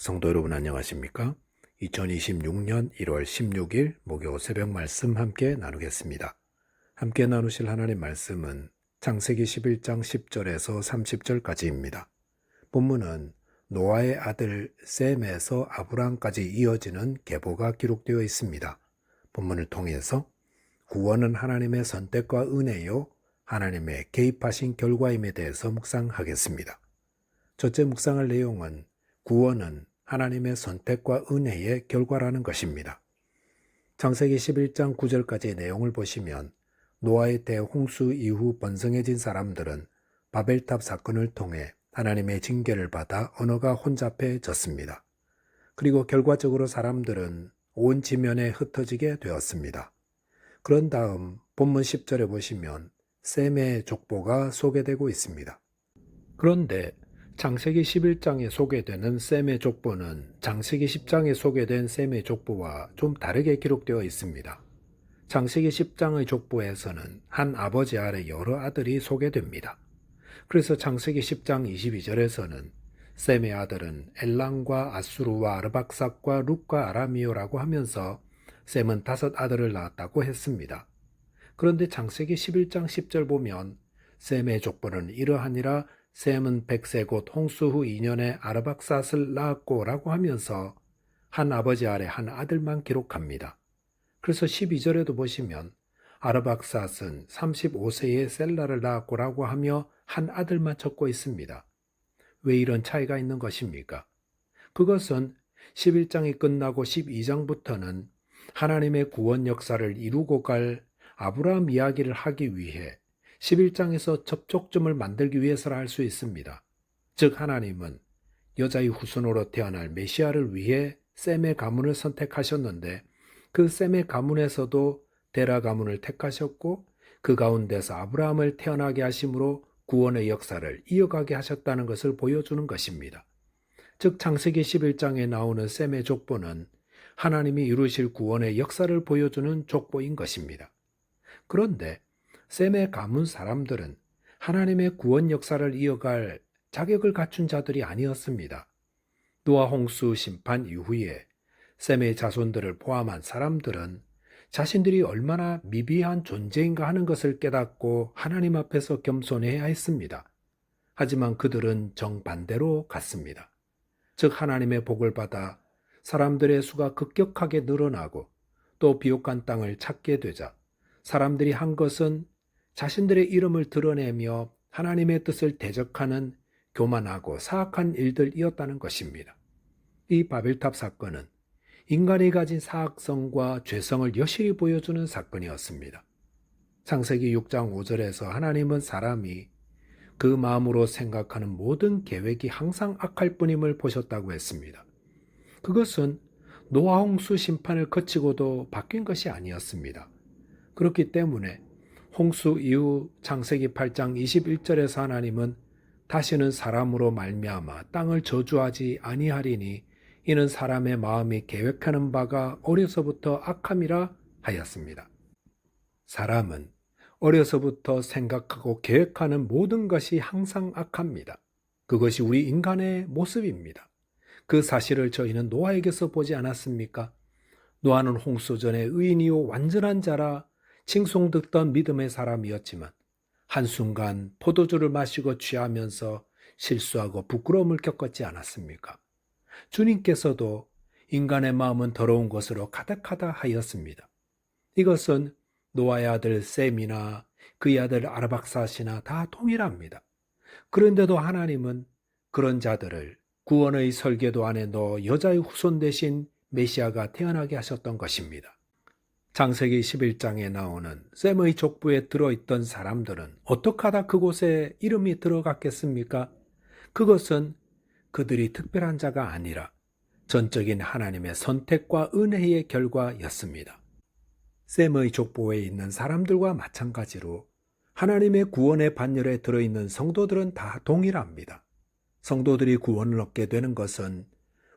성도 여러분 안녕하십니까? 2026년 1월 16일 목요 새벽 말씀 함께 나누겠습니다. 함께 나누실 하나님 말씀은 창세기 11장 10절에서 30절까지입니다. 본문은 노아의 아들 셈에서 아브라함까지 이어지는 계보가 기록되어 있습니다. 본문을 통해서 구원은 하나님의 선택과 은혜요, 하나님의 개입하신 결과임에 대해서 묵상하겠습니다. 첫째 묵상할 내용은 구원은 하나님의 선택과 은혜의 결과라는 것입니다. 창세기 11장 9절까지의 내용을 보시면 노아의 대홍수 이후 번성해진 사람들은 바벨탑 사건을 통해 하나님의 징계를 받아 언어가 혼잡해졌습니다. 그리고 결과적으로 사람들은 온 지면에 흩어지게 되었습니다. 그런 다음 본문 10절에 보시면 셈의 족보가 소개되고 있습니다. 그런데 창세기 11장에 소개되는 셈의 족보는 창세기 10장에 소개된 셈의 족보와 좀 다르게 기록되어 있습니다. 창세기 10장의 족보에서는 한 아버지 아래 여러 아들이 소개됩니다. 그래서 창세기 10장 22절에서는 셈의 아들은 엘람과 아수르와 아르박삭과 룻과 아라미오라고 하면서 셈은 5 아들을 낳았다고 했습니다. 그런데 창세기 11장 10절 보면 셈의 족보는 이러하니라 셈은 100세 곧 홍수 후 2년에 아르박삿을 낳았고 라고 하면서 한 아버지 아래 한 아들만 기록합니다. 그래서 12절에도 보시면 아르박삿은 35세에 셀라를 낳았고 라고 하며 한 아들만 적고 있습니다. 왜 이런 차이가 있는 것입니까? 그것은 11장이 끝나고 12장부터는 하나님의 구원 역사를 이루고 갈 아브라함 이야기를 하기 위해 11장에서 접촉점을 만들기 위해서라 할 수 있습니다. 즉 하나님은 여자의 후손으로 태어날 메시아를 위해 셈의 가문을 선택하셨는데 그 셈의 가문에서도 데라 가문을 택하셨고 그 가운데서 아브라함을 태어나게 하심으로 구원의 역사를 이어가게 하셨다는 것을 보여주는 것입니다. 즉 창세기 11장에 나오는 셈의 족보는 하나님이 이루실 구원의 역사를 보여주는 족보인 것입니다. 그런데 셈의 가문 사람들은 하나님의 구원 역사를 이어갈 자격을 갖춘 자들이 아니었습니다. 노아 홍수 심판 이후에 셈의 자손들을 포함한 사람들은 자신들이 얼마나 미비한 존재인가 하는 것을 깨닫고 하나님 앞에서 겸손해야 했습니다. 하지만 그들은 정반대로 갔습니다. 즉 하나님의 복을 받아 사람들의 수가 급격하게 늘어나고 또 비옥한 땅을 찾게 되자 사람들이 한 것은 자신들의 이름을 드러내며 하나님의 뜻을 대적하는 교만하고 사악한 일들이었다는 것입니다. 이 바벨탑 사건은 인간이 가진 사악성과 죄성을 여실히 보여주는 사건이었습니다. 창세기 6장 5절에서 하나님은 사람이 그 마음으로 생각하는 모든 계획이 항상 악할 뿐임을 보셨다고 했습니다. 그것은 노아 홍수 심판을 거치고도 바뀐 것이 아니었습니다. 그렇기 때문에 홍수 이후 창세기 8장 21절에서 하나님은 다시는 사람으로 말미암아 땅을 저주하지 아니하리니 이는 사람의 마음이 계획하는 바가 어려서부터 악함이라 하였습니다. 사람은 어려서부터 생각하고 계획하는 모든 것이 항상 악합니다. 그것이 우리 인간의 모습입니다. 그 사실을 저희는 노아에게서 보지 않았습니까? 노아는 홍수 전에 의인이요 완전한 자라 칭송듣던 믿음의 사람이었지만 한순간 포도주를 마시고 취하면서 실수하고 부끄러움을 겪었지 않았습니까? 주님께서도 인간의 마음은 더러운 것으로 가득하다 하였습니다. 이것은 노아의 아들 셈이나 그의 아들 아르박삿이나 다 동일합니다. 그런데도 하나님은 그런 자들을 구원의 설계도 안에 넣어 여자의 후손 대신 메시아가 태어나게 하셨던 것입니다. 창세기 11장에 나오는 셈의 족보에 들어있던 사람들은 어떻게 하다 그곳에 이름이 들어갔겠습니까? 그것은 그들이 특별한 자가 아니라 전적인 하나님의 선택과 은혜의 결과였습니다. 셈의 족보에 있는 사람들과 마찬가지로 하나님의 구원의 반열에 들어있는 성도들은 다 동일합니다. 성도들이 구원을 얻게 되는 것은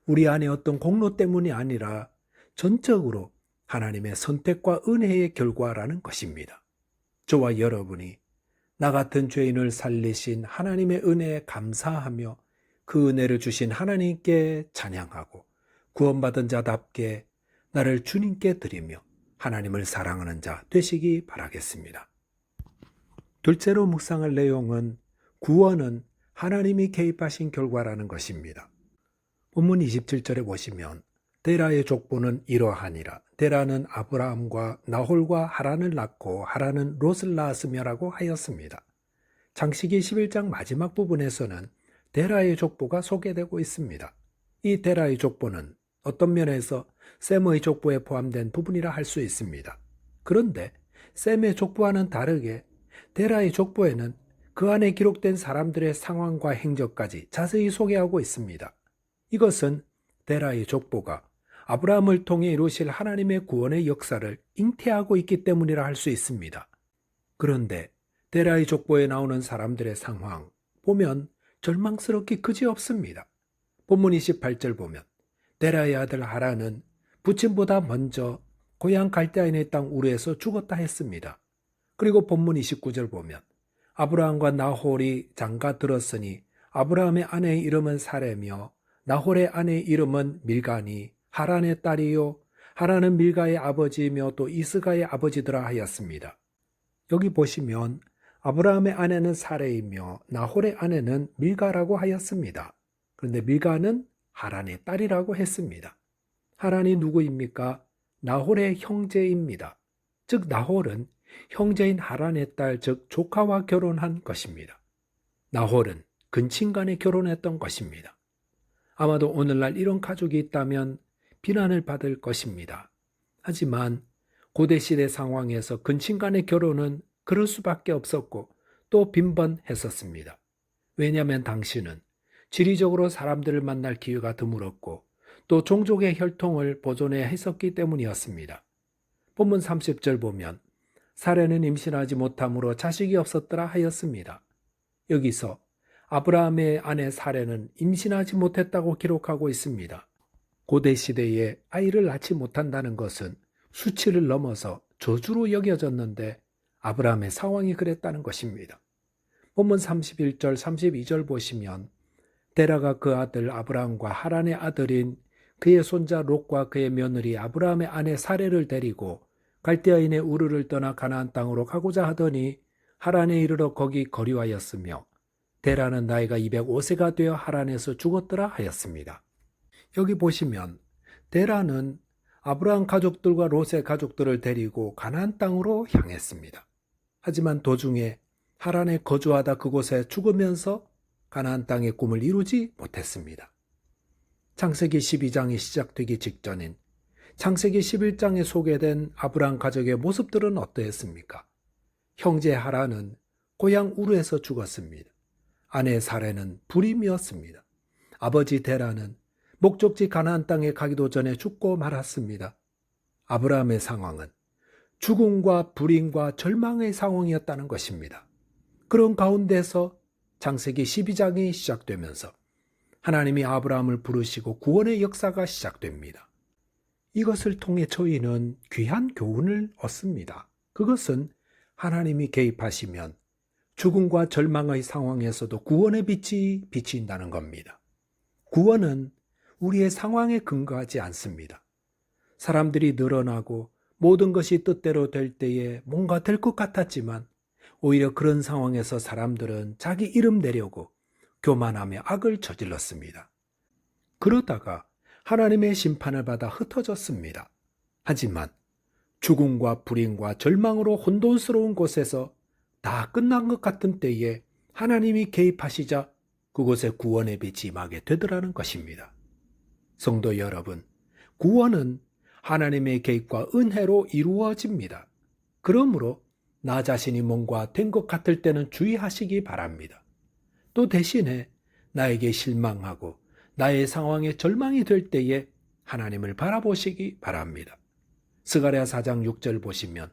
우리 안에 어떤 공로 때문이 아니라 전적으로 하나님의 선택과 은혜의 결과라는 것입니다. 저와 여러분이 나 같은 죄인을 살리신 하나님의 은혜에 감사하며 그 은혜를 주신 하나님께 찬양하고 구원받은 자답게 나를 주님께 드리며 하나님을 사랑하는 자 되시기 바라겠습니다. 둘째로 묵상할 내용은 구원은 하나님이 개입하신 결과라는 것입니다. 본문 27절에 보시면 데라의 족보는 이러하니라. 데라는 아브라함과 나홀과 하란을 낳고 하란은 롯을 낳았으며라고 하였습니다. 창세기 11장 마지막 부분에서는 데라의 족보가 소개되고 있습니다. 이 데라의 족보는 어떤 면에서 셈의 족보에 포함된 부분이라 할 수 있습니다. 그런데 셈의 족보와는 다르게 데라의 족보에는 그 안에 기록된 사람들의 상황과 행적까지 자세히 소개하고 있습니다. 이것은 데라의 족보가 아브라함을 통해 이루실 하나님의 구원의 역사를 잉태하고 있기 때문이라 할 수 있습니다. 그런데 데라의 족보에 나오는 사람들의 상황 보면 절망스럽기 그지없습니다. 본문 28절 보면 데라의 아들 하란은 부친보다 먼저 고향 갈대아인의 땅 우르에서 죽었다 했습니다. 그리고 본문 29절 보면 아브라함과 나홀이 장가 들었으니 아브라함의 아내의 이름은 사레며 나홀의 아내의 이름은 밀가니 하란의 딸이요 하란은 밀가의 아버지이며 또 이스가의 아버지더라 하였습니다. 여기 보시면 아브라함의 아내는 사레이며 나홀의 아내는 밀가라고 하였습니다. 그런데 밀가는 하란의 딸이라고 했습니다. 하란이 누구입니까? 나홀의 형제입니다. 즉 나홀은 형제인 하란의 딸, 즉 조카와 결혼한 것입니다. 나홀은 근친간에 결혼했던 것입니다. 아마도 오늘날 이런 가족이 있다면 비난을 받을 것입니다. 하지만 고대시대 상황에서 근친간의 결혼은 그럴 수밖에 없었고 또 빈번했었습니다. 왜냐하면 당시는 지리적으로 사람들을 만날 기회가 드물었고 또 종족의 혈통을 보존해야 했었기 때문이었습니다. 본문 30절 보면 사레는 임신하지 못함으로 자식이 없었더라 하였습니다. 여기서 아브라함의 아내 사레는 임신하지 못했다고 기록하고 있습니다. 고대 시대에 아이를 낳지 못한다는 것은 수치를 넘어서 저주로 여겨졌는데 아브라함의 상황이 그랬다는 것입니다. 본문 31절 32절 보시면 데라가 그 아들 아브라함과 하란의 아들인 그의 손자 롯과 그의 며느리 아브라함의 아내 사레를 데리고 갈대아인의 우르를 떠나 가나안 땅으로 가고자 하더니 하란에 이르러 거기 거류하였으며 데라는 나이가 205세가 되어 하란에서 죽었더라 하였습니다. 여기 보시면 데라는 아브라함 가족들과 롯의 가족들을 데리고 가나안 땅으로 향했습니다. 하지만 도중에 하란에 거주하다 그곳에 죽으면서 가나안 땅의 꿈을 이루지 못했습니다. 창세기 12장이 시작되기 직전인 창세기 11장에 소개된 아브라함 가족의 모습들은 어떠했습니까? 형제 하란은 고향 우르에서 죽었습니다. 아내 사레는 불임이었습니다. 아버지 데라는 목적지 가나안 땅에 가기도 전에 죽고 말았습니다. 아브라함의 상황은 죽음과 불임과 절망의 상황이었다는 것입니다. 그런 가운데서 창세기 12장이 시작되면서 하나님이 아브라함을 부르시고 구원의 역사가 시작됩니다. 이것을 통해 저희는 귀한 교훈을 얻습니다. 그것은 하나님이 개입하시면 죽음과 절망의 상황에서도 구원의 빛이 비친다는 겁니다. 구원은 우리의 상황에 근거하지 않습니다. 사람들이 늘어나고 모든 것이 뜻대로 될 때에 뭔가 될 것 같았지만 오히려 그런 상황에서 사람들은 자기 이름 내려고 교만하며 악을 저질렀습니다. 그러다가 하나님의 심판을 받아 흩어졌습니다. 하지만 죽음과 불임과 절망으로 혼돈스러운 곳에서 다 끝난 것 같은 때에 하나님이 개입하시자 그곳에 구원의 빛이 임하게 되더라는 것입니다. 성도 여러분, 구원은 하나님의 개입과 은혜로 이루어집니다. 그러므로 나 자신이 뭔가 된 것 같을 때는 주의하시기 바랍니다. 또 대신에 나에게 실망하고 나의 상황에 절망이 될 때에 하나님을 바라보시기 바랍니다. 스가랴 4장 6절 보시면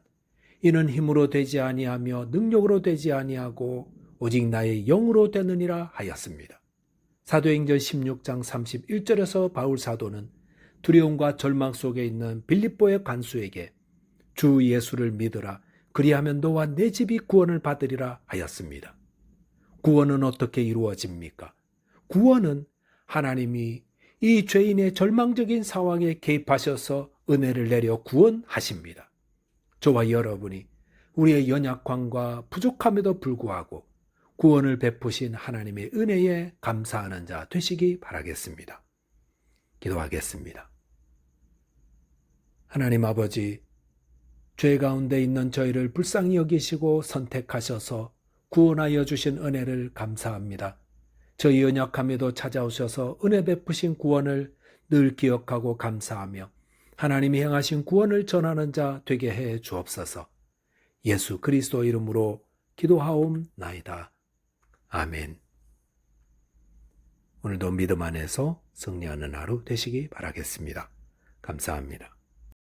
이는 힘으로 되지 아니하며 능력으로 되지 아니하고 오직 나의 영으로 되느니라 하였습니다. 사도행전 16장 31절에서 바울 사도는 두려움과 절망 속에 있는 빌립보의 관수에게 주 예수를 믿으라 그리하면 너와 내 집이 구원을 받으리라 하였습니다. 구원은 어떻게 이루어집니까? 구원은 하나님이 이 죄인의 절망적인 상황에 개입하셔서 은혜를 내려 구원하십니다. 저와 여러분이 우리의 연약함과 부족함에도 불구하고 구원을 베푸신 하나님의 은혜에 감사하는 자 되시기 바라겠습니다. 기도하겠습니다. 하나님 아버지, 죄 가운데 있는 저희를 불쌍히 여기시고 선택하셔서 구원하여 주신 은혜를 감사합니다. 저희 연약함에도 찾아오셔서 은혜 베푸신 구원을 늘 기억하고 감사하며 하나님이 행하신 구원을 전하는 자 되게 해 주옵소서. 예수 그리스도 이름으로 기도하옵나이다. 아멘. 오늘도 믿음 안에서 승리하는 하루 되시기 바라겠습니다. 감사합니다.